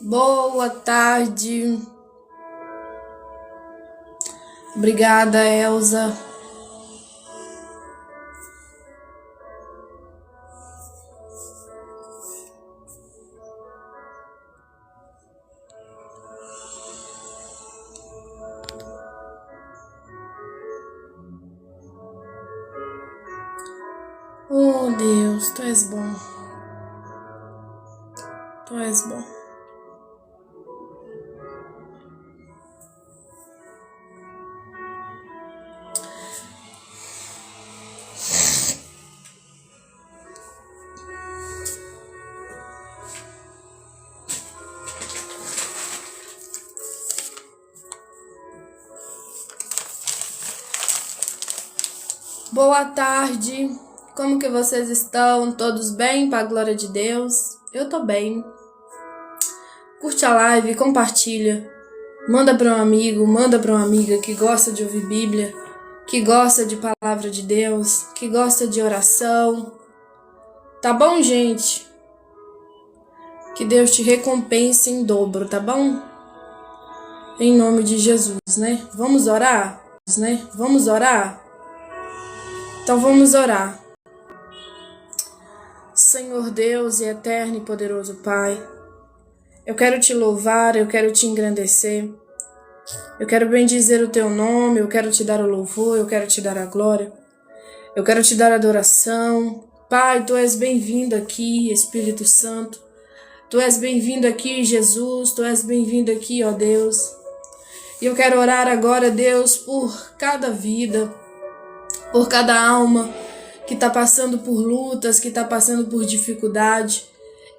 Boa tarde. Obrigada, Elza. Oh, Deus, tu és bom. Tu és bom. Boa tarde. Como que vocês estão? Todos bem? Para a glória de Deus? Eu tô bem. Curte a live, compartilha. Manda para um amigo, manda para uma amiga que gosta de ouvir Bíblia, que gosta de palavra de Deus, que gosta de oração. Tá bom, gente? Que Deus te recompense em dobro, tá bom? Em nome de Jesus, né? Vamos orar? Vamos orar? Então vamos orar. Senhor Deus e eterno e poderoso Pai, eu quero te louvar, eu quero te engrandecer, eu quero bendizer o teu nome, eu quero te dar o louvor, eu quero te dar a glória, eu quero te dar a adoração. Pai, tu és bem-vindo aqui, Espírito Santo, tu és bem-vindo aqui, Jesus, tu és bem-vindo aqui, ó Deus. E eu quero orar agora, Deus, por cada vida, por cada alma que está passando por lutas, que está passando por dificuldade,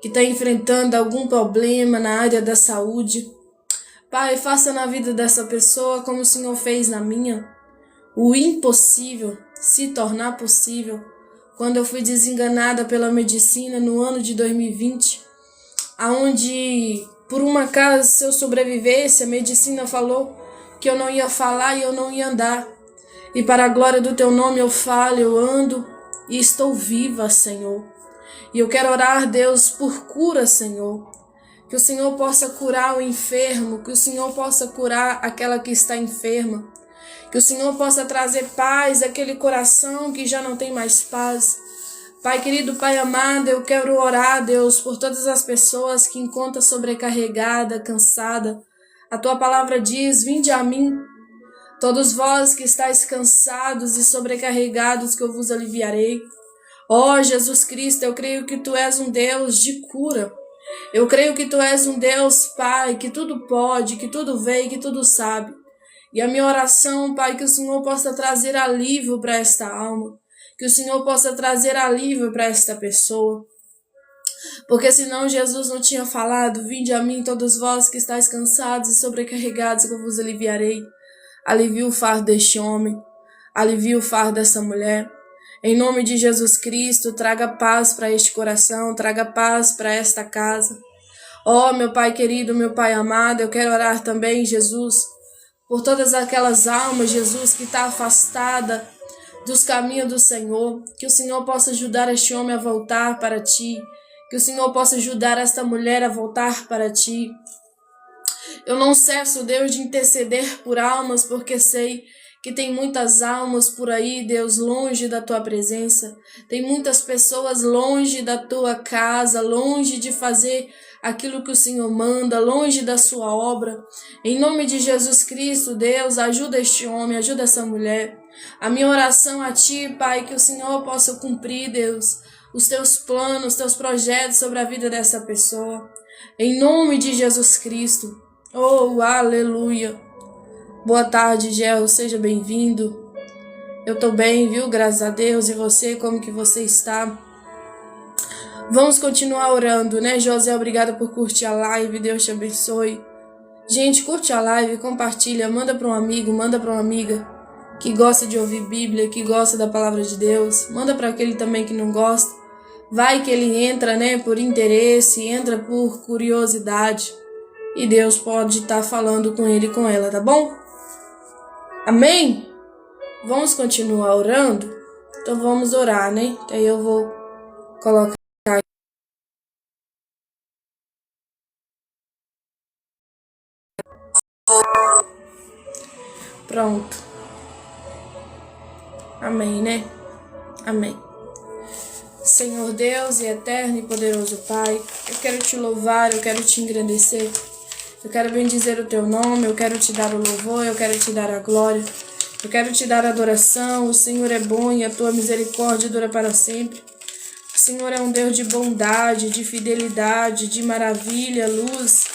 que está enfrentando algum problema na área da saúde. Pai, faça na vida dessa pessoa como o Senhor fez na minha, o impossível se tornar possível. Quando eu fui desenganada pela medicina no ano de 2020, aonde por um acaso, se eu sobrevivesse, a medicina falou que eu não ia falar e eu não ia andar. E para a glória do teu nome eu falo, eu ando e estou viva, Senhor. E eu quero orar, Deus, por cura, Senhor. Que o Senhor possa curar o enfermo, que o Senhor possa curar aquela que está enferma. Que o Senhor possa trazer paz àquele coração que já não tem mais paz. Pai querido, Pai amado, eu quero orar, Deus, por todas as pessoas que encontram sobrecarregada, cansada. A tua palavra diz: vinde a mim, todos vós que estáis cansados e sobrecarregados, que eu vos aliviarei. Ó Jesus Cristo, eu creio que tu és um Deus de cura. Eu creio que tu és um Deus, Pai, que tudo pode, que tudo vê, que tudo sabe. E a minha oração, Pai, que o Senhor possa trazer alívio para esta alma, que o Senhor possa trazer alívio para esta pessoa. Porque senão Jesus não tinha falado: vinde a mim todos vós que estáis cansados e sobrecarregados, que eu vos aliviarei. Alivia o fardo deste homem, alivia o fardo dessa mulher. Em nome de Jesus Cristo, traga paz para este coração, traga paz para esta casa. Ó, meu Pai querido, meu Pai amado, eu quero orar também, Jesus, por todas aquelas almas, Jesus, que está afastada dos caminhos do Senhor. Que o Senhor possa ajudar este homem a voltar para ti, que o Senhor possa ajudar esta mulher a voltar para ti. Eu não cesso, Deus, de interceder por almas, porque sei que tem muitas almas por aí, Deus, longe da tua presença. Tem muitas pessoas longe da tua casa, longe de fazer aquilo que o Senhor manda, longe da sua obra. Em nome de Jesus Cristo, Deus, ajuda este homem, ajuda essa mulher. A minha oração a ti, Pai, que o Senhor possa cumprir, Deus, os teus planos, os teus projetos sobre a vida dessa pessoa. Em nome de Jesus Cristo. Oh, aleluia. Boa tarde, Gel, seja bem-vindo. Eu tô bem, viu? Graças a Deus. E você, como que você está? Vamos continuar orando, né, José? Obrigada por curtir a live, Deus te abençoe. Gente, curte a live, compartilha, manda para um amigo, manda para uma amiga que gosta de ouvir Bíblia, que gosta da palavra de Deus. Manda para aquele também que não gosta. Vai que ele entra, né, por interesse, entra por curiosidade. E Deus pode estar falando com ele e com ela, tá bom? Amém? Vamos continuar orando? Então vamos orar, né? Aí eu vou colocar Pronto. Amém, né? Amém. Senhor Deus e eterno e poderoso Pai, eu quero te louvar, eu quero te engrandecer, eu quero bendizer o teu nome, eu quero te dar o louvor, eu quero te dar a glória, eu quero te dar a adoração. O Senhor é bom e a tua misericórdia dura para sempre. O Senhor é um Deus de bondade, de fidelidade, de maravilha, luz.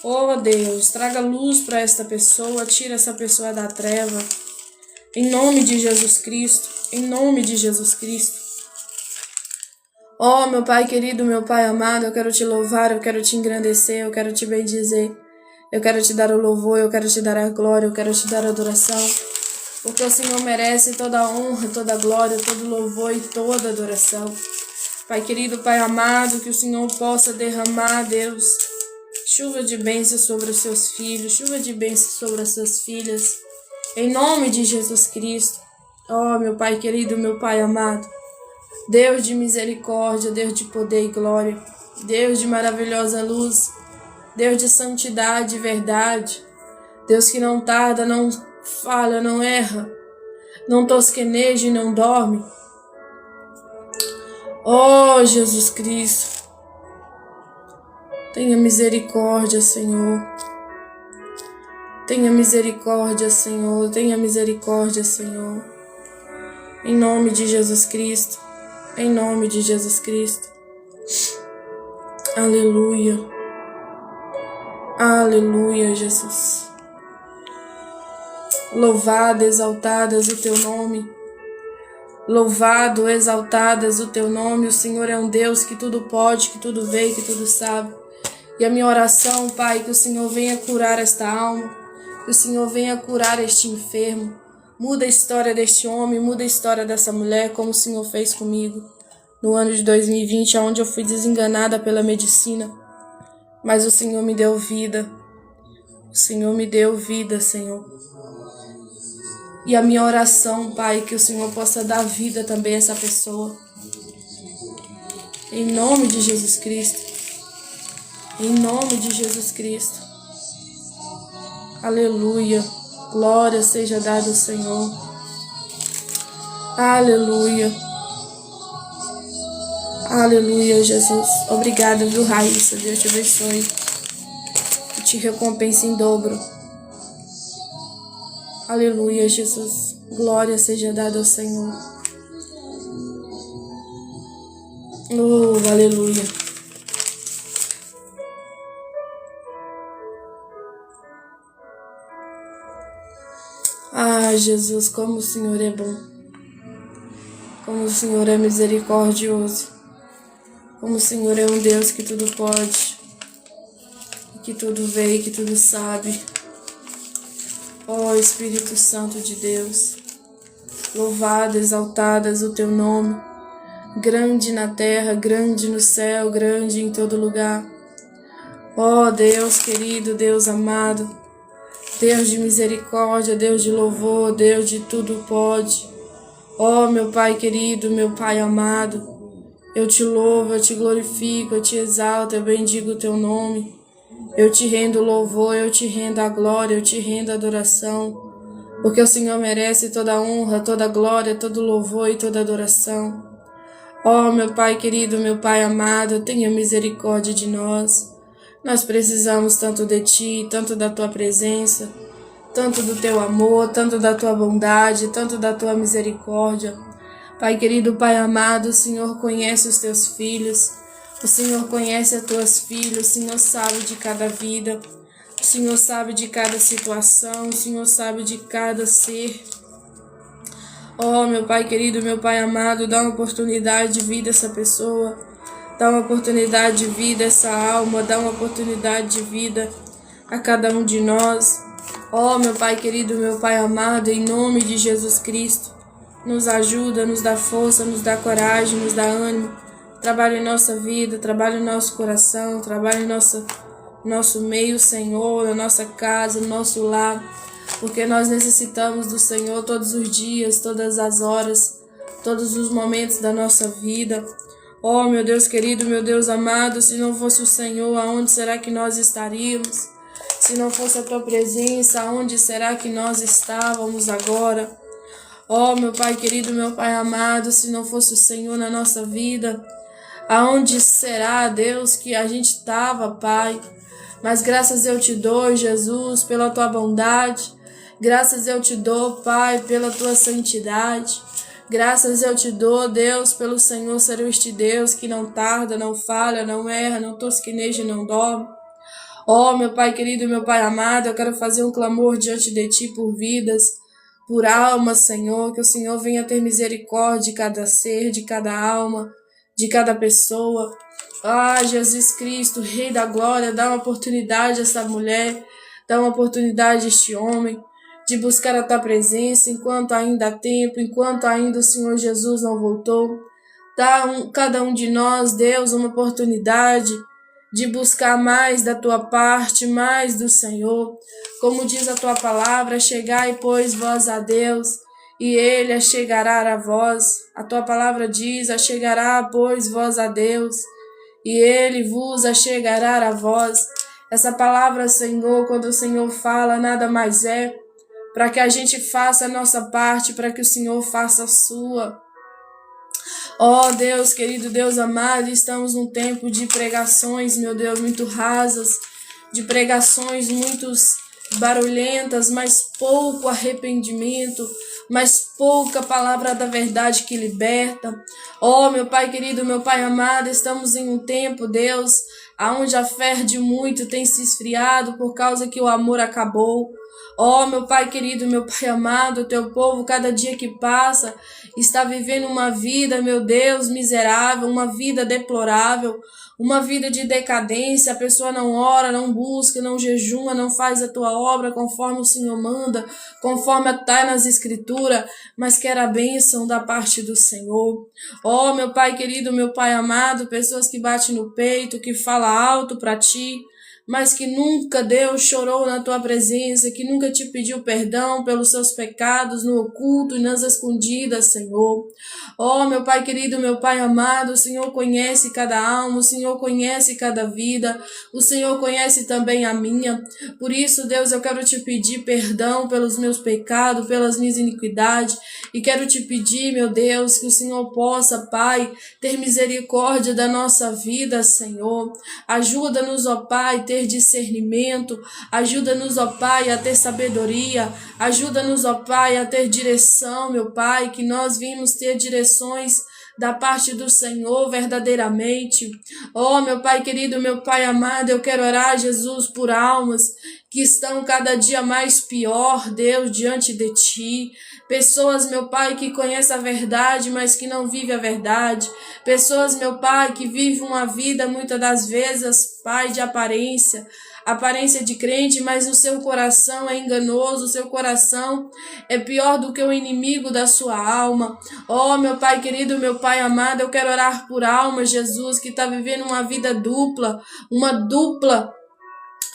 Oh Deus, traga luz para esta pessoa, tira essa pessoa da treva. Em nome de Jesus Cristo, em nome de Jesus Cristo. Oh, meu Pai querido, meu Pai amado, eu quero te louvar, eu quero te engrandecer, eu quero te bendizer. Eu quero te dar o louvor, eu quero te dar a glória, eu quero te dar a adoração. Porque o Senhor merece toda a honra, toda a glória, todo o louvor e toda a adoração. Pai querido, Pai amado, que o Senhor possa derramar, Deus, chuva de bênção sobre os seus filhos, chuva de bênção sobre as suas filhas. Em nome de Jesus Cristo. Oh, meu Pai querido, meu Pai amado. Deus de misericórdia, Deus de poder e glória, Deus de maravilhosa luz, Deus de santidade e verdade, Deus que não tarda, não falha, não erra, não tosqueneja e não dorme. Oh, Jesus Cristo, tenha misericórdia, Senhor. Tenha misericórdia, Senhor. Tenha misericórdia, Senhor. Em nome de Jesus Cristo. Em nome de Jesus Cristo. Aleluia. Aleluia, Jesus. Louvado, exaltadas o teu nome. Louvado, exaltadas o teu nome. O Senhor é um Deus que tudo pode, que tudo vê, que tudo sabe. E a minha oração, Pai, que o Senhor venha curar esta alma. Que o Senhor venha curar este enfermo. Muda a história deste homem, muda a história dessa mulher, como o Senhor fez comigo no ano de 2020, onde eu fui desenganada pela medicina. Mas o Senhor me deu vida. O Senhor me deu vida, Senhor. E a minha oração, Pai, que o Senhor possa dar vida também a essa pessoa. Em nome de Jesus Cristo. Em nome de Jesus Cristo. Aleluia. Glória seja dada ao Senhor. Aleluia. Aleluia, Jesus. Obrigada, viu, Raíssa? Deus te abençoe. E te recompense em dobro. Aleluia, Jesus. Glória seja dada ao Senhor. Oh, aleluia. Ah, Jesus, como o Senhor é bom. Como o Senhor é misericordioso. Como o Senhor é um Deus que tudo pode. Que tudo vê e que tudo sabe. Ó Espírito Santo de Deus. Louvado, exaltadas o teu nome. Grande na terra, grande no céu, grande em todo lugar. Ó Deus querido, Deus amado. Deus de misericórdia, Deus de louvor, Deus de tudo pode. Ó meu Pai querido, meu Pai amado, eu te louvo, eu te glorifico, eu te exalto, eu bendigo o teu nome. Eu te rendo louvor, eu te rendo a glória, eu te rendo a adoração, porque o Senhor merece toda a honra, toda a glória, todo louvor e toda adoração. Ó meu Pai querido, meu Pai amado, tenha misericórdia de nós. Nós precisamos tanto de Ti, tanto da Tua presença, tanto do Teu amor, tanto da Tua bondade, tanto da Tua misericórdia. Pai querido, Pai amado, o Senhor conhece os Teus filhos, o Senhor conhece as Tuas filhas, o Senhor sabe de cada vida, o Senhor sabe de cada situação, o Senhor sabe de cada ser. Oh, meu Pai querido, meu Pai amado, dá uma oportunidade de vida a essa pessoa. Dá uma oportunidade de vida a essa alma, dá uma oportunidade de vida a cada um de nós. Oh, meu Pai querido, meu Pai amado, em nome de Jesus Cristo, nos ajuda, nos dá força, nos dá coragem, nos dá ânimo. Trabalha em nossa vida, trabalha em nosso coração, trabalha em nosso meio, Senhor, na nossa casa, no nosso lar, porque nós necessitamos do Senhor todos os dias, todas as horas, todos os momentos da nossa vida. Oh, meu Deus querido, meu Deus amado, se não fosse o Senhor, aonde será que nós estaríamos? Se não fosse a tua presença, onde será que nós estávamos agora? Ó, meu Pai querido, meu Pai amado, se não fosse o Senhor na nossa vida, aonde será, Deus, que a gente estava, Pai? Mas graças eu te dou, Jesus, pela tua bondade. Graças eu te dou, Pai, pela tua santidade. Graças eu te dou, Deus, pelo Senhor ser este Deus que não tarda, não falha, não erra, não tosqueneja e não dorme. Ó, meu Pai querido, meu Pai amado, eu quero fazer um clamor diante de Ti por vidas, por almas, Senhor, que o Senhor venha ter misericórdia de cada ser, de cada alma, de cada pessoa. Ah, Jesus Cristo, Rei da Glória, dá uma oportunidade a essa mulher, dá uma oportunidade a este homem de buscar a Tua presença enquanto ainda há tempo, enquanto ainda o Senhor Jesus não voltou. Dá cada um de nós, Deus, uma oportunidade de buscar mais da Tua parte, mais do Senhor. Como diz a Tua palavra, chegai, pois, vós a Deus, e Ele achegará a vós. A Tua palavra diz, achegará, pois, vós a Deus, e Ele vos achegará a vós. Essa palavra, Senhor, quando o Senhor fala, nada mais é para que a gente faça a nossa parte, para que o Senhor faça a sua. Ó Deus, querido Deus amado, estamos num tempo de pregações, meu Deus, muito rasas, de pregações muito barulhentas, mas pouco arrependimento, mas pouca palavra da verdade que liberta. Ó meu Pai querido, meu Pai amado, estamos em um tempo, Deus, aonde a fé de muito tem se esfriado por causa que o amor acabou. Ó, meu Pai querido, meu Pai amado, teu povo, cada dia que passa, está vivendo uma vida, meu Deus, miserável, uma vida deplorável, uma vida de decadência. A pessoa não ora, não busca, não jejuma, não faz a tua obra conforme o Senhor manda, conforme está nas Escrituras, mas quer a bênção da parte do Senhor. Ó, meu Pai querido, meu Pai amado, pessoas que batem no peito, que falam alto para ti, mas que nunca, Deus, chorou na tua presença, que nunca te pediu perdão pelos seus pecados no oculto e nas escondidas, Senhor. Ó, meu Pai querido, meu Pai amado, o Senhor conhece cada alma, o Senhor conhece cada vida, o Senhor conhece também a minha. Por isso, Deus, eu quero te pedir perdão pelos meus pecados, pelas minhas iniquidades, e quero te pedir, meu Deus, que o Senhor possa, Pai, ter misericórdia da nossa vida, Senhor. Ajuda-nos, ó Pai, ter discernimento, ajuda-nos, ó Pai, a ter sabedoria, ajuda-nos, ó Pai, a ter direção, meu Pai, que nós vimos ter direções da parte do Senhor verdadeiramente. Oh, meu Pai querido, meu Pai amado, eu quero orar, Jesus, por almas que estão cada dia mais pior, Deus, diante de Ti. Pessoas, meu Pai, que conhecem a verdade, mas que não vivem a verdade. Pessoas, meu Pai, que vivem uma vida, muitas das vezes, Pai, de aparência de crente, mas o seu coração é enganoso, o seu coração é pior do que o inimigo da sua alma. Oh, meu Pai querido, meu Pai amado, eu quero orar por alma, Jesus, que está vivendo uma vida dupla, uma dupla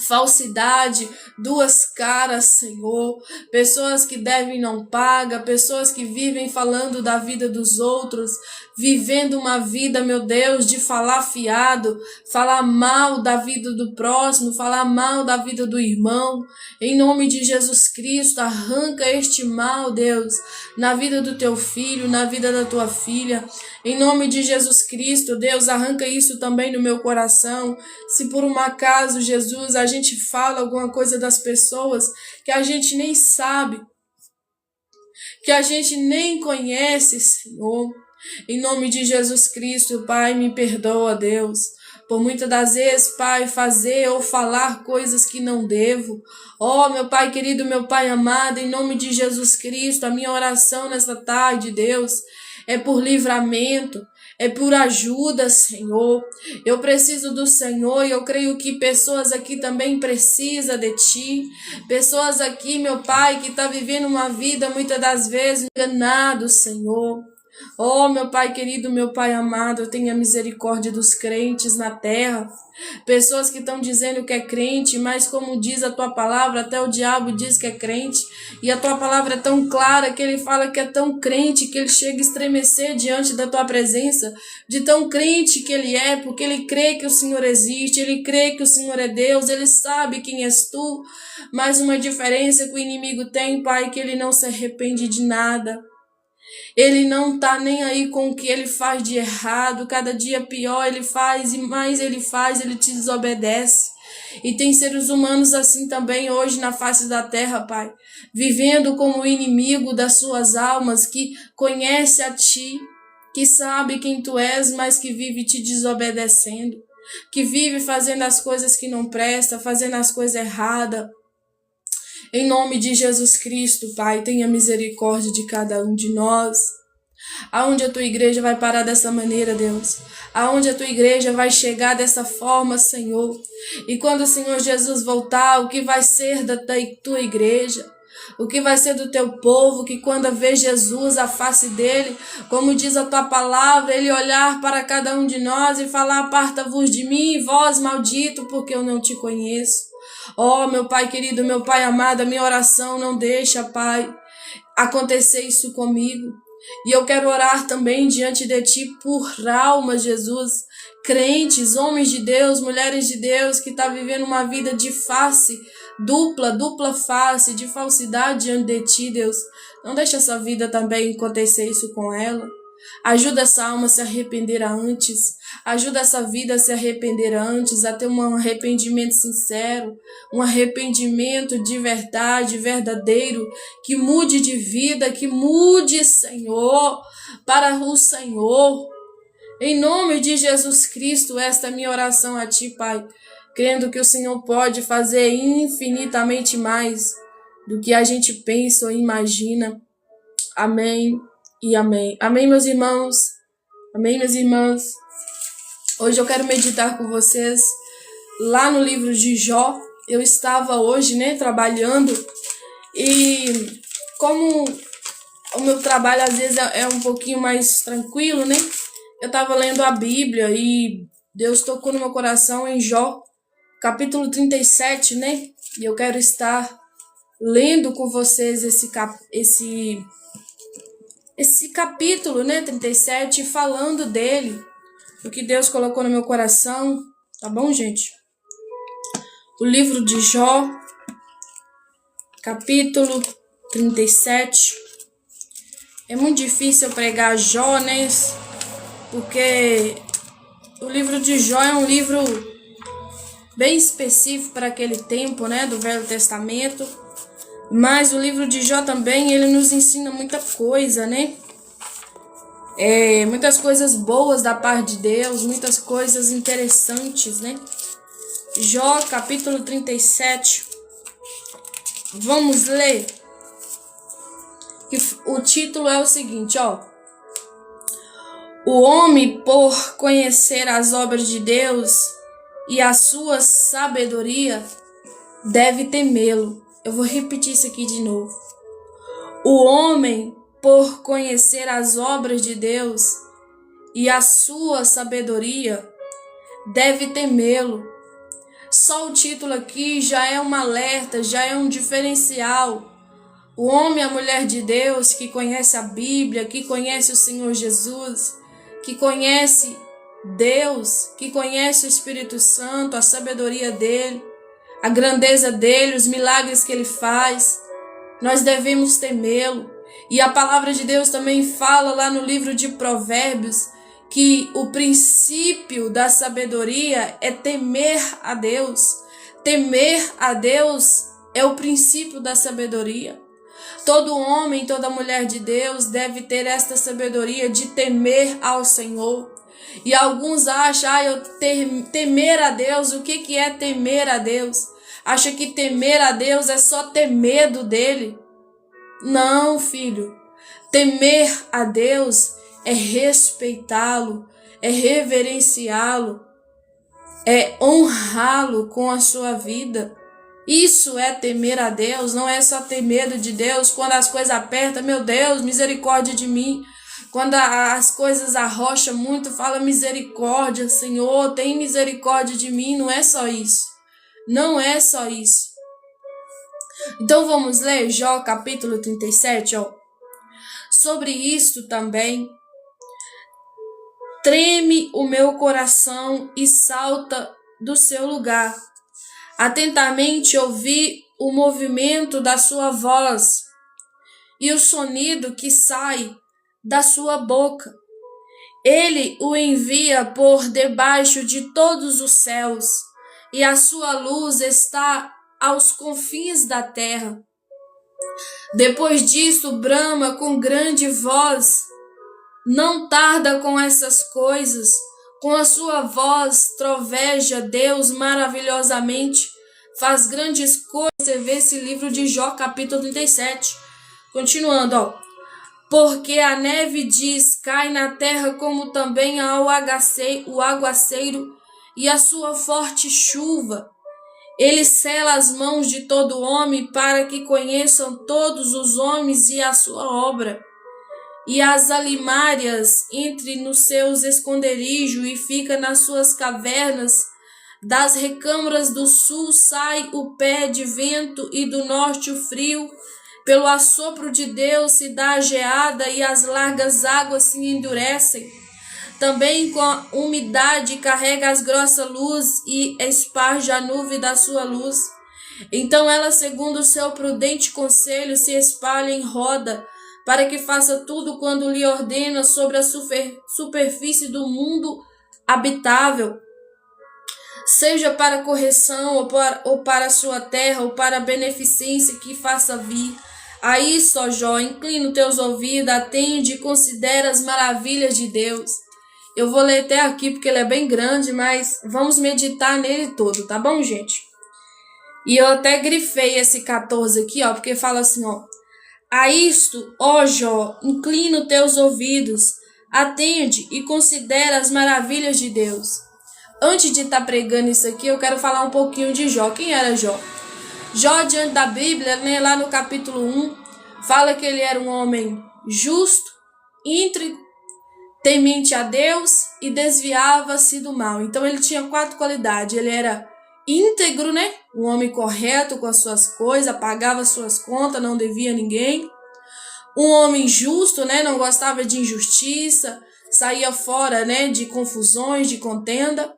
falsidade, duas caras, Senhor. Pessoas que devem e não pagam, pessoas que vivem falando da vida dos outros, vivendo uma vida, meu Deus, de falar fiado, falar mal da vida do próximo, falar mal da vida do irmão. Em nome de Jesus Cristo, arranca este mal, Deus, na vida do teu filho, na vida da tua filha. Em nome de Jesus Cristo, Deus, arranca isso também no meu coração. Se por um acaso, Jesus, a gente fala alguma coisa das pessoas que a gente nem sabe, que a gente nem conhece, Senhor. Em nome de Jesus Cristo, Pai, me perdoa, Deus, por muitas das vezes, Pai, fazer ou falar coisas que não devo. Oh, meu Pai querido, meu Pai amado, em nome de Jesus Cristo, a minha oração nessa tarde, Deus, é por livramento, é por ajuda, Senhor. Eu preciso do Senhor e eu creio que pessoas aqui também precisam de Ti. Pessoas aqui, meu Pai, que estão vivendo uma vida muitas das vezes enganado, Senhor. Oh, meu Pai querido, meu Pai amado, tenha misericórdia dos crentes na terra. Pessoas que estão dizendo que é crente, mas como diz a tua palavra, até o diabo diz que é crente. E a tua palavra é tão clara que ele fala que é tão crente que ele chega a estremecer diante da tua presença. De tão crente que ele é, porque ele crê que o Senhor existe, ele crê que o Senhor é Deus, ele sabe quem és tu. Mas uma diferença que o inimigo tem, Pai, que ele não se arrepende de nada. Ele não tá nem aí com o que ele faz de errado. Cada dia pior ele faz e mais ele faz, ele te desobedece. E tem seres humanos assim também hoje na face da terra, Pai, vivendo como inimigo das suas almas, que conhece a ti, que sabe quem tu és, mas que vive te desobedecendo, que vive fazendo as coisas que não prestam, fazendo as coisas erradas. Em nome de Jesus Cristo, Pai, tenha misericórdia de cada um de nós. Aonde a tua igreja vai parar dessa maneira, Deus? Aonde a tua igreja vai chegar dessa forma, Senhor? E quando o Senhor Jesus voltar, o que vai ser da tua igreja? O que vai ser do teu povo, que quando vê Jesus, a face dele, como diz a tua palavra, ele olhar para cada um de nós e falar: aparta-vos de mim, vós maldito, porque eu não te conheço. Oh, meu Pai querido, meu Pai amado, a minha oração não deixa, Pai, acontecer isso comigo. E eu quero orar também diante de ti por almas, Jesus, crentes, homens de Deus, mulheres de Deus, que estão vivendo uma vida de face dupla face, de falsidade diante de ti, Deus. Não deixa essa vida também acontecer isso com ela. Ajuda essa alma a se arrepender antes. Ajuda essa vida a se arrepender antes, a ter um arrependimento sincero, um arrependimento de verdade, verdadeiro, que mude de vida, que mude, Senhor, para o Senhor. Em nome de Jesus Cristo, esta é a minha oração a ti, Pai, crendo que o Senhor pode fazer infinitamente mais do que a gente pensa ou imagina. Amém e amém. Amém, meus irmãos. Amém, minhas irmãs. Hoje eu quero meditar com vocês lá no livro de Jó. Eu estava hoje, trabalhando, e como o meu trabalho às vezes é um pouquinho mais tranquilo, eu estava lendo a Bíblia e Deus tocou no meu coração em Jó, capítulo 37, E eu quero estar lendo com vocês esse capítulo, 37, falando dele, o que Deus colocou no meu coração, tá bom, gente? O livro de Jó, capítulo 37. É muito difícil eu pregar Jó, porque o livro de Jó é um livro bem específico para aquele tempo, do Velho Testamento. Mas o livro de Jó também, ele nos ensina muita coisa, muitas coisas boas da parte de Deus, muitas coisas interessantes, Jó, capítulo 37. Vamos ler. O título é o seguinte, O homem, por conhecer as obras de Deus e a sua sabedoria, deve temê-lo. Eu vou repetir isso aqui de novo. O homem, por conhecer as obras de Deus e a sua sabedoria, deve temê-lo. Só o título aqui já é um alerta, já é um diferencial. O homem e a mulher de Deus que conhece a Bíblia, que conhece o Senhor Jesus, que conhece Deus, que conhece o Espírito Santo, a sabedoria dele, a grandeza dele, os milagres que ele faz, nós devemos temê-lo. E a palavra de Deus também fala lá no livro de Provérbios que o princípio da sabedoria é temer a Deus. Temer a Deus é o princípio da sabedoria. Todo homem, toda mulher de Deus deve ter esta sabedoria de temer ao Senhor. E alguns acham, temer a Deus, o que é temer a Deus? Acha que temer a Deus é só ter medo dele. Não, filho. Temer a Deus é respeitá-lo, é reverenciá-lo, é honrá-lo com a sua vida. Isso é temer a Deus, não é só ter medo de Deus quando as coisas apertam. Meu Deus, misericórdia de mim. Quando as coisas arrocham muito, fala misericórdia, Senhor, tem misericórdia de mim. Não é só isso. Não é só isso. Então vamos ler Jó capítulo 37, ó. Sobre isto também, treme o meu coração e salta do seu lugar. Atentamente ouvi o movimento da sua voz e o sonido que sai da sua boca. Ele o envia por debaixo de todos os céus, e a sua luz está aos confins da terra. Depois disso, brama com grande voz. Não tarda com essas coisas. Com a sua voz troveja Deus maravilhosamente. Faz grandes coisas. Você vê esse livro de Jó, capítulo 37. Continuando, ó. Porque a neve diz, cai na terra, como também o aguaceiro e a sua forte chuva. Ele sela as mãos de todo homem, para que conheçam todos os homens e a sua obra. E as alimárias entre nos seus esconderijos e fica nas suas cavernas. Das recâmaras do sul sai o pé de vento e do norte o frio. Pelo assopro de Deus se dá a geada e as largas águas se endurecem. Também com a umidade carrega as grossas luzes e esparge a nuvem da sua luz. Então ela, segundo o seu prudente conselho, se espalha em roda, para que faça tudo quando lhe ordena sobre a superfície do mundo habitável, seja para correção ou para a sua terra, ou para a beneficência que faça vir. Aí, só Jó, inclina os teus ouvidos, atende e considera as maravilhas de Deus. Eu vou ler até aqui porque ele é bem grande, mas vamos meditar nele todo, tá bom, gente? E eu até grifei esse 14 aqui, ó, porque fala assim, ó. A isto, ó Jó, inclina os teus ouvidos, atende e considera as maravilhas de Deus. Antes de estar pregando isso aqui, eu quero falar um pouquinho de Jó. Quem era Jó? Jó, diante da Bíblia, né, lá no capítulo 1, fala que ele era um homem justo, íntegro, temente a Deus e desviava-se do mal. Então ele tinha 4 qualidades. Ele era íntegro, né? Um homem correto com as suas coisas, pagava suas contas, não devia a ninguém. Um homem justo, né? Não gostava de injustiça, saía fora, né, de confusões, de contenda.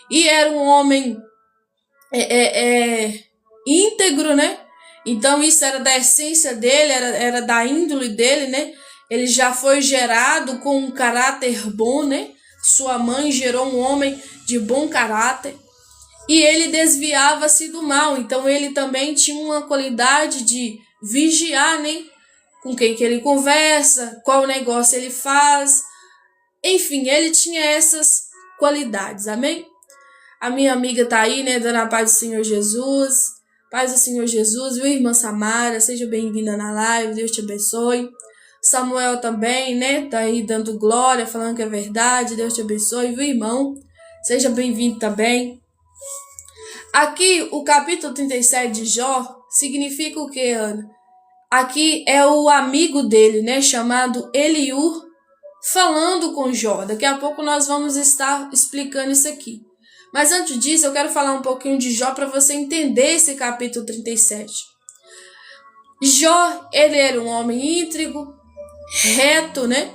E era um homem íntegro, né? Então isso era da essência dele, era da índole dele, né? Ele já foi gerado com um caráter bom, né? Sua mãe gerou um homem de bom caráter. E ele desviava-se do mal. Então ele também tinha uma qualidade de vigiar, né? Com quem que ele conversa, qual negócio ele faz. Enfim, ele tinha essas qualidades, amém? A minha amiga tá aí, né? Dando a paz do Senhor Jesus. Paz do Senhor Jesus, viu, irmã Samara? Seja bem-vinda na live, Deus te abençoe. Samuel também, né? Tá aí dando glória, falando que é verdade. Deus te abençoe, viu, irmão? Seja bem-vindo também. Aqui, o capítulo 37 de Jó significa o que, Ana? Aqui é o amigo dele, né? Chamado Eliú, falando com Jó. Daqui a pouco nós vamos estar explicando isso aqui. Mas antes disso, eu quero falar um pouquinho de Jó para você entender esse capítulo 37. Jó, ele era um homem íntegro, reto, né?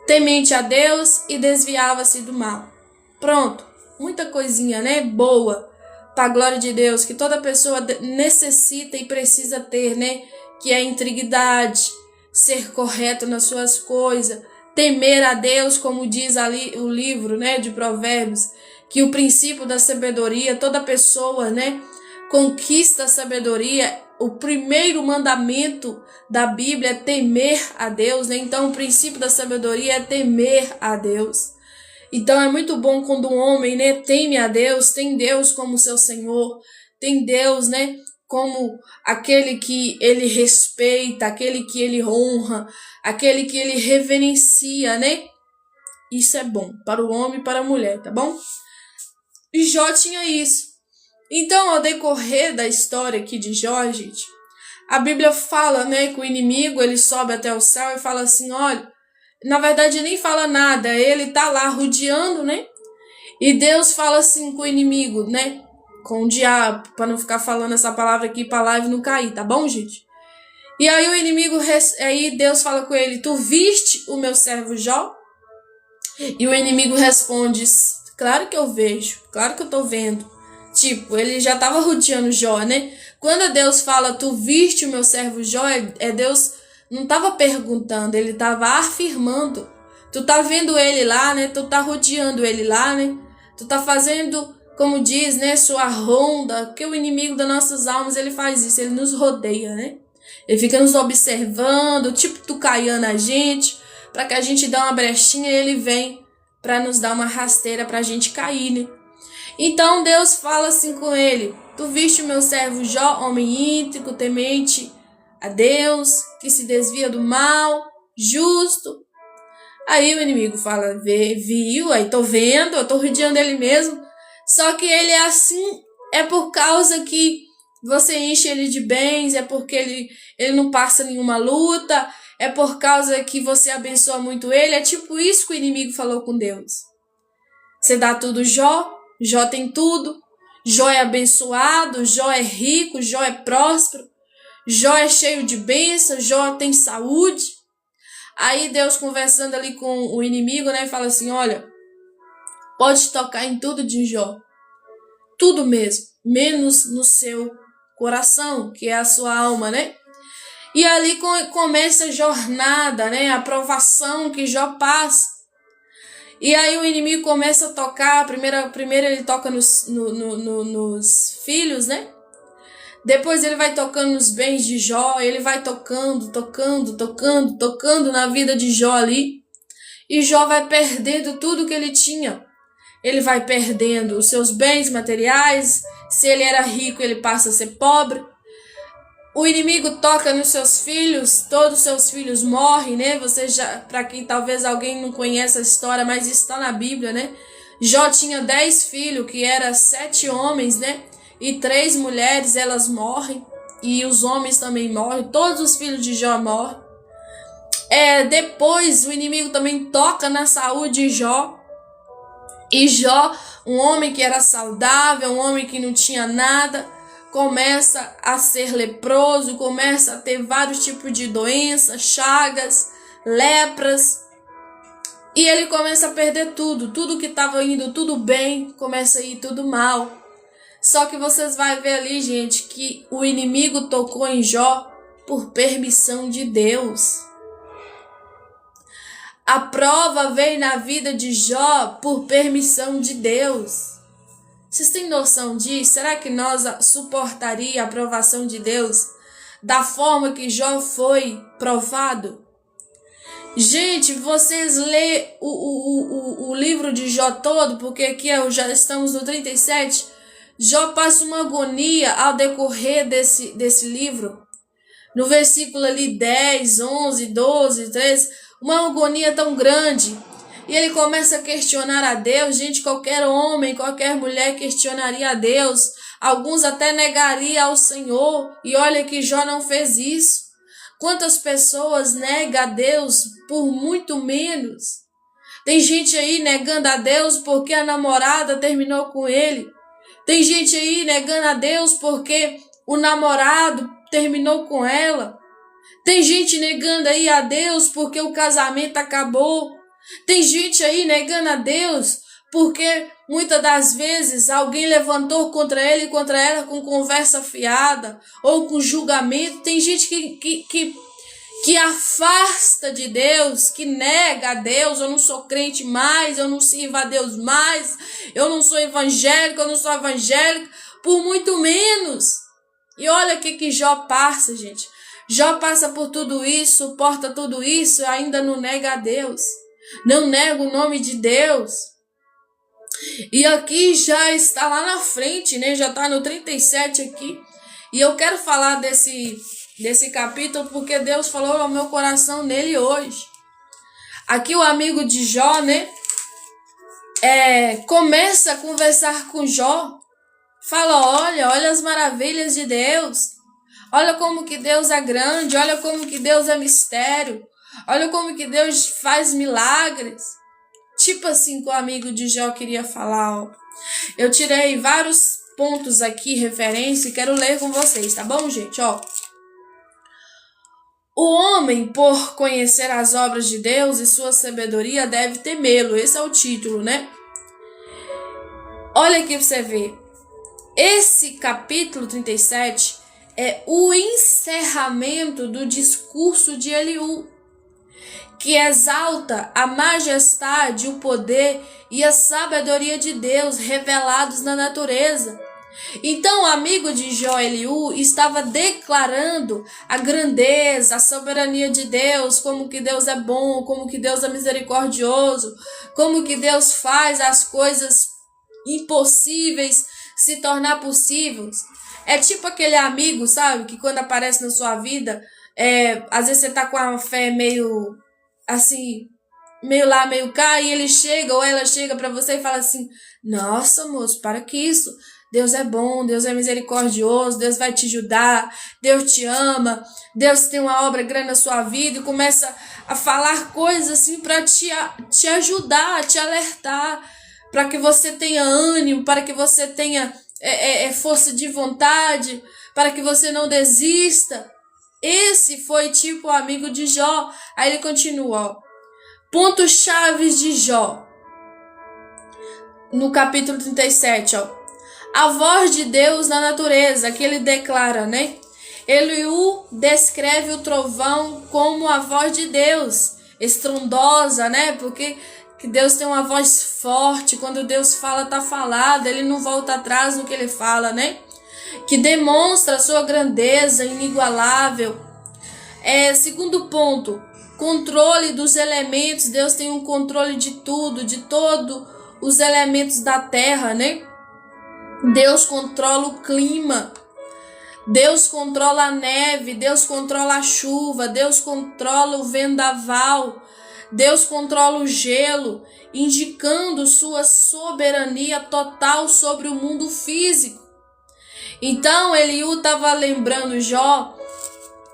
Temente a Deus e desviava-se do mal. Pronto, muita coisinha, né? Boa, para a glória de Deus, que toda pessoa necessita e precisa ter, né? Que é a integridade, ser correto nas suas coisas, temer a Deus, como diz ali o livro, né? De Provérbios, que o princípio da sabedoria, toda pessoa, né? Conquista a sabedoria. O primeiro mandamento da Bíblia é temer a Deus, né? Então, o princípio da sabedoria é temer a Deus. Então, é muito bom quando um homem, né, teme a Deus, tem Deus como seu Senhor, tem Deus, né, como aquele que ele respeita, aquele que ele honra, aquele que ele reverencia, né? Isso é bom para o homem e para a mulher, tá bom? E Jó tinha isso. Então, ao decorrer da história aqui de Jó, gente, a Bíblia fala, né, que o inimigo, ele sobe até o céu e fala assim, olha, na verdade nem fala nada, ele tá lá rodeando, né? E Deus fala assim com o inimigo, né? Com o diabo, para não ficar falando essa palavra aqui pra live não cair, tá bom, gente? E aí o inimigo, aí Deus fala com ele, tu viste o meu servo Jó? E o inimigo responde, claro que eu vejo, claro que eu tô vendo. Tipo, ele já tava rodeando Jó, né? Quando Deus fala, tu viste o meu servo Jó, Deus não tava perguntando, ele tava afirmando. Tu tá vendo ele lá, né? Tu tá rodeando ele lá, né? Tu tá fazendo, como diz, né? Sua ronda, que o inimigo das nossas almas, ele faz isso, ele nos rodeia, né? Ele fica nos observando, tipo tucaiando a gente, para que a gente dê uma brechinha e ele vem para nos dar uma rasteira pra gente cair, né? Então Deus fala assim com ele, tu viste o meu servo Jó, homem íntegro, temente a Deus, que se desvia do mal, justo. Aí o inimigo fala, viu, aí tô vendo, eu tô rodeando ele mesmo. Só que ele é assim, é por causa que você enche ele de bens, é porque ele não passa nenhuma luta, é por causa que você abençoa muito ele. É tipo isso que o inimigo falou com Deus. Você dá tudo Jó, Jó tem tudo, Jó é abençoado, Jó é rico, Jó é próspero, Jó é cheio de bênçãos, Jó tem saúde. Aí Deus conversando ali com o inimigo, né, fala assim, olha, pode tocar em tudo de Jó, tudo mesmo, menos no seu coração, que é a sua alma, né? E ali começa a jornada, né, a provação que Jó passa. E aí o inimigo começa a tocar, primeiro ele toca nos filhos, né? Depois ele vai tocando nos bens de Jó, ele vai tocando na vida de Jó ali. E Jó vai perdendo tudo que ele tinha. Ele vai perdendo os seus bens materiais, se ele era rico ele passa a ser pobre. O inimigo toca nos seus filhos, todos os seus filhos morrem, né? Você já, para quem talvez alguém não conheça a história, mas está na Bíblia, né? Jó tinha 10 filhos, que eram 7 homens, né? E 3 mulheres, elas morrem. E os homens também morrem. Todos os filhos de Jó morrem. Depois o inimigo também toca na saúde de Jó. E Jó, um homem que era saudável, um homem que não tinha nada, começa a ser leproso, começa a ter vários tipos de doenças, chagas, lepras. E ele começa a perder tudo que estava indo tudo bem, começa a ir tudo mal. Só que vocês vão ver ali, gente, que o inimigo tocou em Jó por permissão de Deus. A prova veio na vida de Jó por permissão de Deus. Vocês têm noção disso? Será que nós suportaria a aprovação de Deus da forma que Jó foi provado? Gente, vocês lê o livro de Jó todo, porque aqui já estamos no 37. Jó passa uma agonia ao decorrer desse livro. No versículo ali 10, 11, 12, 13, uma agonia tão grande. E ele começa a questionar a Deus. Gente, qualquer homem, qualquer mulher questionaria a Deus. Alguns até negariam ao Senhor. E olha que Jó não fez isso. Quantas pessoas negam a Deus por muito menos? Tem gente aí negando a Deus porque a namorada terminou com ele. Tem gente aí negando a Deus porque o namorado terminou com ela. Tem gente negando aí a Deus porque o casamento acabou. Tem gente aí negando a Deus porque muitas das vezes alguém levantou contra ele e contra ela com conversa fiada ou com julgamento. Tem gente que afasta de Deus, que nega a Deus. Eu não sou crente mais, eu não sirvo a Deus mais, eu não sou evangélico, eu não sou evangélico, por muito menos. E olha o que Jó passa, gente. Jó passa por tudo isso, suporta tudo isso e ainda não nega a Deus. Não nega o nome de Deus. E aqui já está lá na frente, né? Já está no 37 aqui. E eu quero falar desse capítulo porque Deus falou ao meu coração nele hoje. Aqui o amigo de Jó, né? Começa a conversar com Jó. Fala, olha as maravilhas de Deus. Olha como que Deus é grande, olha como que Deus é mistério. Olha como que Deus faz milagres. Tipo assim que o amigo de Jó queria falar, ó. Eu tirei vários pontos aqui, referência, e quero ler com vocês, tá bom, gente? Ó. O homem, por conhecer as obras de Deus e sua sabedoria, deve temê-lo. Esse é o título, né? Olha aqui pra você ver. Esse capítulo 37 é o encerramento do discurso de Eliú, que exalta a majestade, o poder e a sabedoria de Deus revelados na natureza. Então o amigo de Jó, Eliú, estava declarando a grandeza, a soberania de Deus, como que Deus é bom, como que Deus é misericordioso, como que Deus faz as coisas impossíveis se tornar possíveis. É tipo aquele amigo, sabe, que quando aparece na sua vida, às vezes você tá com a fé meio assim, meio lá, meio cá, e ele chega ou ela chega pra você e fala assim: nossa, moço, para que isso? Deus é bom, Deus é misericordioso, Deus vai te ajudar, Deus te ama, Deus tem uma obra grande na sua vida, e começa a falar coisas assim para te ajudar, te alertar, para que você tenha ânimo, para que você tenha força de vontade, para que você não desista. Esse foi tipo o amigo de Jó. Aí ele continua, ó. Pontos chaves de Jó. No capítulo 37, ó. A voz de Deus na natureza, que ele declara, né? Eliú descreve o trovão como a voz de Deus, estrondosa, né? Porque Deus tem uma voz forte, quando Deus fala, tá falado, ele não volta atrás no que ele fala, né? Que demonstra a sua grandeza inigualável. Segundo ponto, controle dos elementos. Deus tem um controle de tudo, de todos os elementos da terra, né? Deus controla o clima, Deus controla a neve, Deus controla a chuva, Deus controla o vendaval, Deus controla o gelo, indicando sua soberania total sobre o mundo físico. Então Eliú estava lembrando Jó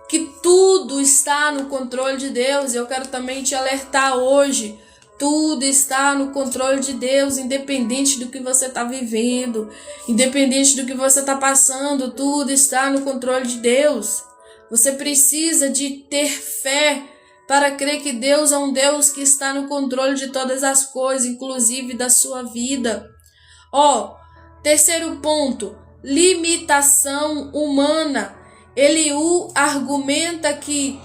que tudo está no controle de Deus. Eu quero também te alertar hoje. Tudo está no controle de Deus, independente do que você está vivendo, independente do que você está passando, tudo está no controle de Deus. Você precisa de ter fé para crer que Deus é um Deus que está no controle de todas as coisas, inclusive da sua vida. Terceiro ponto, limitação humana. Eliú argumenta que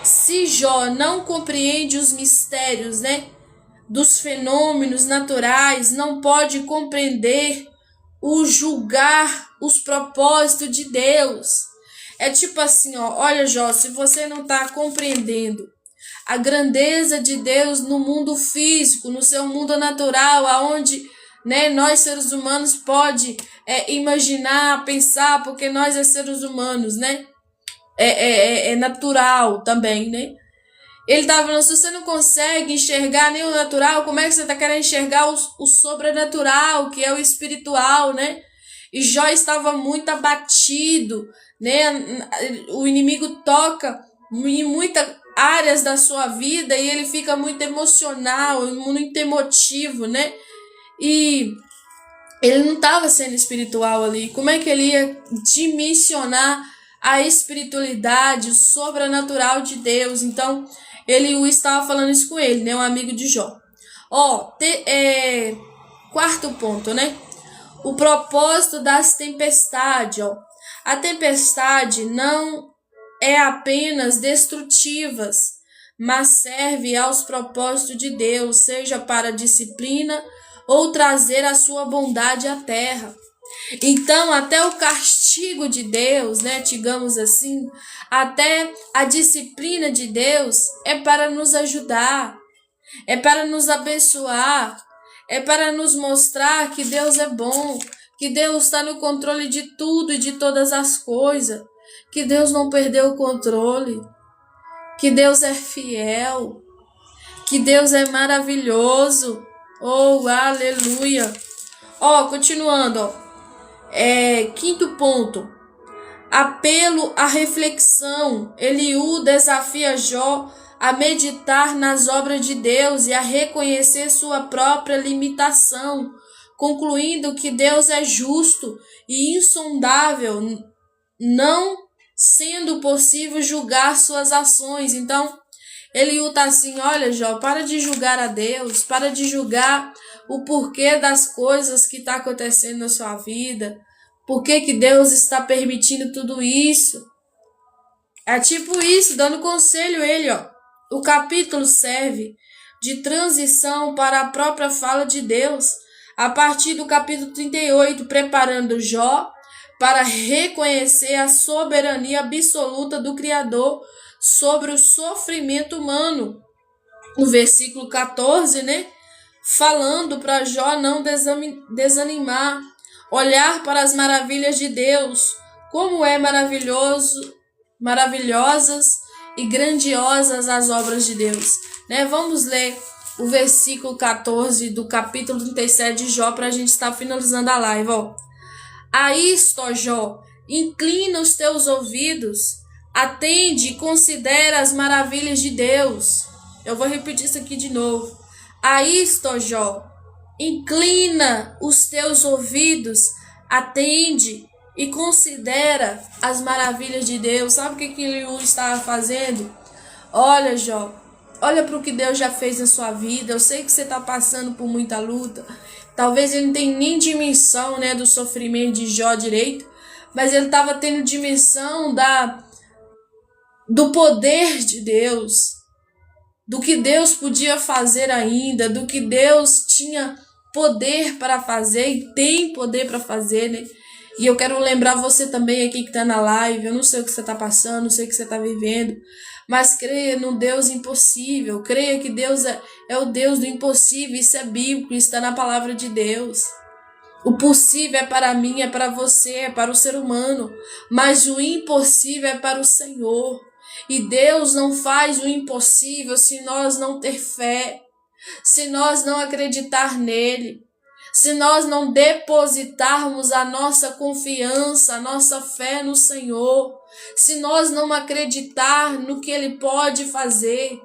se Jó não compreende os mistérios, né, dos fenômenos naturais, não pode compreender julgar os propósitos de Deus. É tipo assim, olha Jó, se você não está compreendendo a grandeza de Deus no mundo físico, no seu mundo natural, aonde, né, nós seres humanos pode imaginar, pensar, porque nós seres humanos, né, é natural também, né? Ele estava falando, se você não consegue enxergar nem o natural, como é que você está querendo enxergar o sobrenatural, que é o espiritual, né? E Jó estava muito abatido, né? O inimigo toca em muitas áreas da sua vida e ele fica muito emocional, muito emotivo, né? E ele não estava sendo espiritual ali. Como é que ele ia dimensionar a espiritualidade, o sobrenatural de Deus? Então, Eliú estava falando isso com ele, né? Um amigo de Jó. Quarto ponto, né? O propósito das tempestades, ó. A tempestade não é apenas destrutivas, mas serve aos propósitos de Deus, seja para disciplina ou trazer a sua bondade à terra. Então, até o castigo de Deus, né, digamos assim, até a disciplina de Deus é para nos ajudar, é para nos abençoar, é para nos mostrar que Deus é bom, que Deus está no controle de tudo e de todas as coisas, que Deus não perdeu o controle, que Deus é fiel, que Deus é maravilhoso. Oh, aleluia! Continuando, quinto ponto, apelo à reflexão. Eliú desafia Jó a meditar nas obras de Deus e a reconhecer sua própria limitação, concluindo que Deus é justo e insondável, não sendo possível julgar suas ações. Então, Eliú está assim: olha, Jó, para de julgar a Deus, para de julgar o porquê das coisas que está acontecendo na sua vida, por que Deus está permitindo tudo isso. É tipo isso, dando conselho ele, ó. O capítulo serve de transição para a própria fala de Deus, a partir do capítulo 38, preparando Jó para reconhecer a soberania absoluta do Criador sobre o sofrimento humano. No versículo 14, falando para Jó não desanimar, olhar para as maravilhas de Deus, como é maravilhosas e grandiosas as obras de Deus. Vamos ler o versículo 14 do capítulo 37 de Jó para a gente estar finalizando a live. A isto, ó Jó, inclina os teus ouvidos, atende e considera as maravilhas de Deus. Eu vou repetir isso aqui de novo. A isto, ó Jó, inclina os teus ouvidos, atende e considera as maravilhas de Deus. Sabe o que Eliú estava fazendo? Olha, Jó, olha para o que Deus já fez na sua vida. Eu sei que você está passando por muita luta. Talvez ele não tenha nem dimensão do sofrimento de Jó direito, mas ele estava tendo dimensão do poder de Deus, do que Deus podia fazer ainda, do que Deus tinha poder para fazer e tem poder para fazer, E eu quero lembrar você também aqui que está na live. Eu não sei o que você está passando, não sei o que você está vivendo, mas creia no Deus impossível. Creia que Deus é o Deus do impossível. Isso é bíblico, isso está na palavra de Deus. O possível é para mim, é para você, é para o ser humano, mas o impossível é para o Senhor. E Deus não faz o impossível se nós não ter fé, se nós não acreditar nele, se nós não depositarmos a nossa confiança, a nossa fé no Senhor, se nós não acreditar no que Ele pode fazer.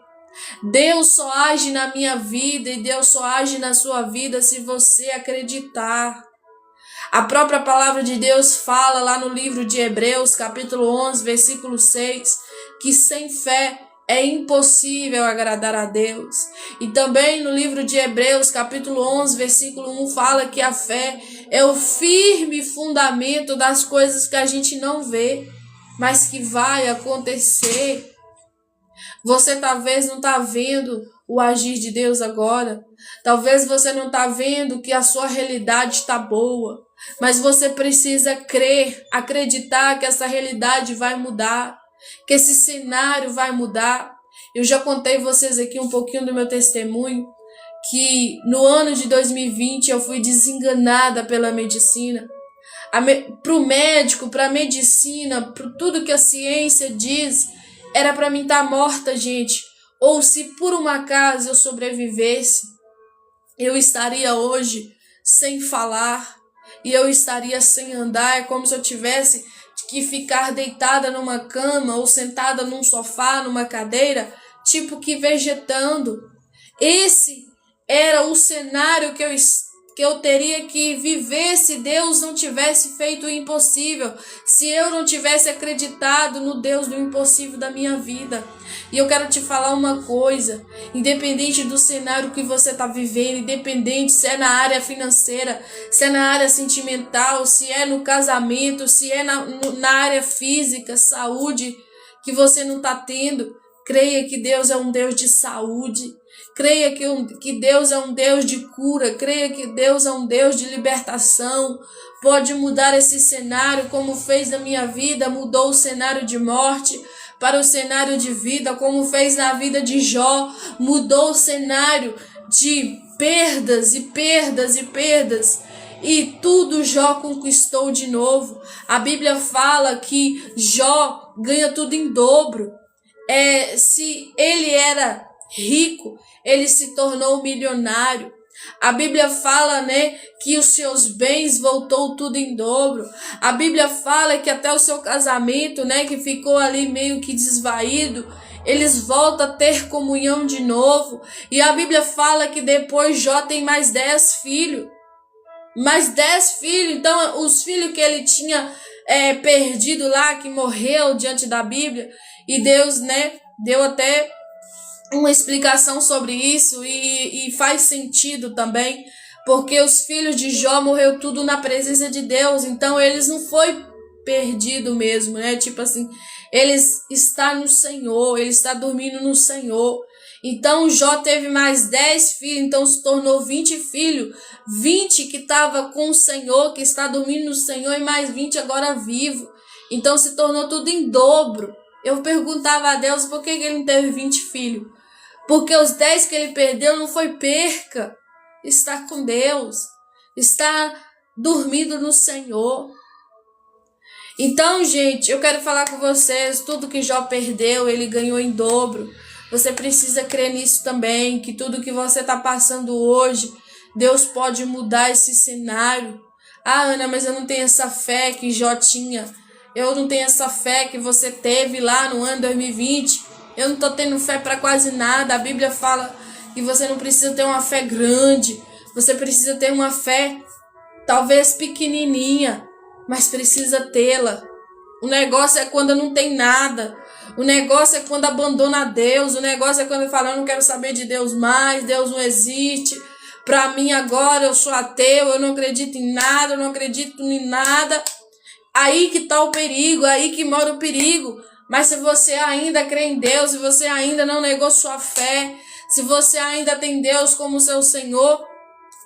Deus só age na minha vida e Deus só age na sua vida se você acreditar. A própria palavra de Deus fala lá no livro de Hebreus, capítulo 11, versículo 6, que sem fé é impossível agradar a Deus. E também no livro de Hebreus, capítulo 11, versículo 1, fala que a fé é o firme fundamento das coisas que a gente não vê, mas que vai acontecer. Você talvez não está vendo o agir de Deus agora. Talvez você não está vendo que a sua realidade está boa. Mas você precisa crer, acreditar que essa realidade vai mudar, que esse cenário vai mudar. Eu já contei vocês aqui um pouquinho do meu testemunho, que no ano de 2020 eu fui desenganada pela medicina. Para o médico, para a medicina, para tudo que a ciência diz, era para mim estar morta, gente. Ou se por um acaso eu sobrevivesse, eu estaria hoje sem falar e eu estaria sem andar. É como se eu tivesse que ficar deitada numa cama ou sentada num sofá, numa cadeira, tipo que vegetando. Esse era o cenário que eu teria que viver se Deus não tivesse feito o impossível, se eu não tivesse acreditado no Deus do impossível da minha vida. E eu quero te falar uma coisa: independente do cenário que você está vivendo, independente se é na área financeira, se é na área sentimental, se é no casamento, se é na área física, saúde, que você não está tendo, creia que Deus é um Deus de saúde. Creia que Deus é um Deus de cura. Creia que Deus é um Deus de libertação. Pode mudar esse cenário, como fez na minha vida. Mudou o cenário de morte para o cenário de vida, como fez na vida de Jó. Mudou o cenário de perdas e perdas e perdas. E tudo Jó conquistou de novo. A Bíblia fala que Jó ganha tudo em dobro. Se ele era rico, ele se tornou milionário. A Bíblia fala, que os seus bens voltou tudo em dobro. A Bíblia fala que até o seu casamento, que ficou ali meio que desvaído, eles voltam a ter comunhão de novo. E a Bíblia fala que depois Jó tem mais 10 filhos. Mais 10 filhos. Então, os filhos que ele tinha perdido lá, que morreu diante da Bíblia, e Deus, né, deu até uma explicação sobre isso, e faz sentido também, porque os filhos de Jó morreu tudo na presença de Deus, então eles não foi perdido mesmo, né? Tipo assim, eles estão no Senhor, ele está dormindo no Senhor. Então Jó teve mais 10 filhos, então se tornou 20 filhos, 20 que estava com o Senhor, que está dormindo no Senhor, e mais 20 agora vivo. Então se tornou tudo em dobro. Eu perguntava a Deus por que ele não teve 20 filhos. Porque os 10 que ele perdeu não foi perca. Está com Deus. Está dormindo no Senhor. Então, gente, eu quero falar com vocês, tudo que Jó perdeu, ele ganhou em dobro. Você precisa crer nisso também, que tudo que você está passando hoje, Deus pode mudar esse cenário. Ah, Ana, mas eu não tenho essa fé que Jó tinha. Eu não tenho essa fé que você teve lá no ano 2020. Eu não estou tendo fé para quase nada. A Bíblia fala que você não precisa ter uma fé grande. Você precisa ter uma fé talvez pequenininha, mas precisa tê-la. O negócio é quando não tem nada. O negócio é quando abandona Deus. O negócio é quando fala, eu não quero saber de Deus mais, Deus não existe. Para mim agora eu sou ateu, eu não acredito em nada, eu não acredito em nada. Aí que está o perigo, aí que mora o perigo. Mas se você ainda crê em Deus, se você ainda não negou sua fé, se você ainda tem Deus como seu Senhor,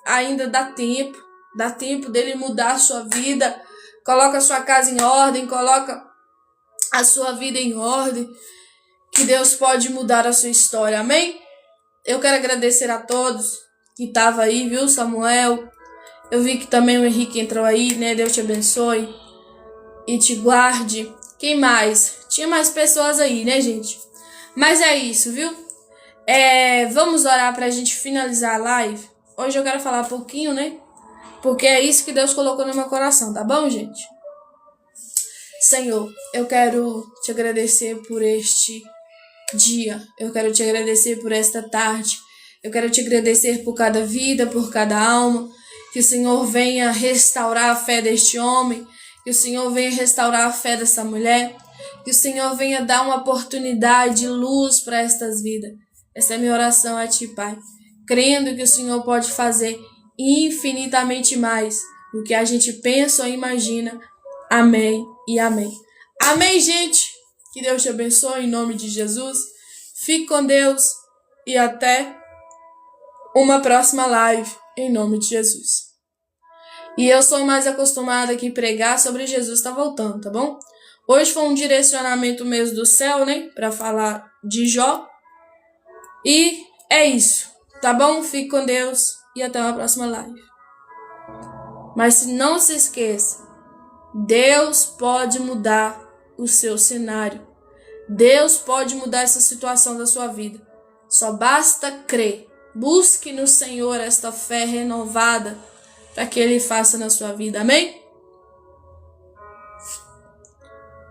ainda dá tempo. Dá tempo dele mudar a sua vida. Coloca a sua casa em ordem, coloca a sua vida em ordem, que Deus pode mudar a sua história, amém? Eu quero agradecer a todos que estavam aí, viu, Samuel? Eu vi que também o Henrique entrou aí, né? Deus te abençoe e te guarde. Quem mais? Tinha mais pessoas aí, né, gente? Mas é isso, viu? Vamos orar pra gente finalizar a live. Hoje eu quero falar um pouquinho, né? Porque é isso que Deus colocou no meu coração, tá bom, gente? Senhor, eu quero te agradecer por este dia. Eu quero te agradecer por esta tarde. Eu quero te agradecer por cada vida, por cada alma. Que o Senhor venha restaurar a fé deste homem. Que o Senhor venha restaurar a fé dessa mulher. Que o Senhor venha dar uma oportunidade de luz para estas vidas. Essa é a minha oração a ti, Pai. Crendo que o Senhor pode fazer infinitamente mais do que a gente pensa ou imagina. Amém e amém. Amém, gente. Que Deus te abençoe em nome de Jesus. Fique com Deus e até uma próxima live em nome de Jesus. E eu sou mais acostumada aqui pregar sobre Jesus tá voltando, tá bom? Hoje foi um direcionamento mesmo do céu, né? Para falar de Jó. E é isso, tá bom? Fique com Deus e até uma próxima live. Mas não se esqueça, Deus pode mudar o seu cenário. Deus pode mudar essa situação da sua vida. Só basta crer. Busque no Senhor esta fé renovada para que Ele faça na sua vida. Amém?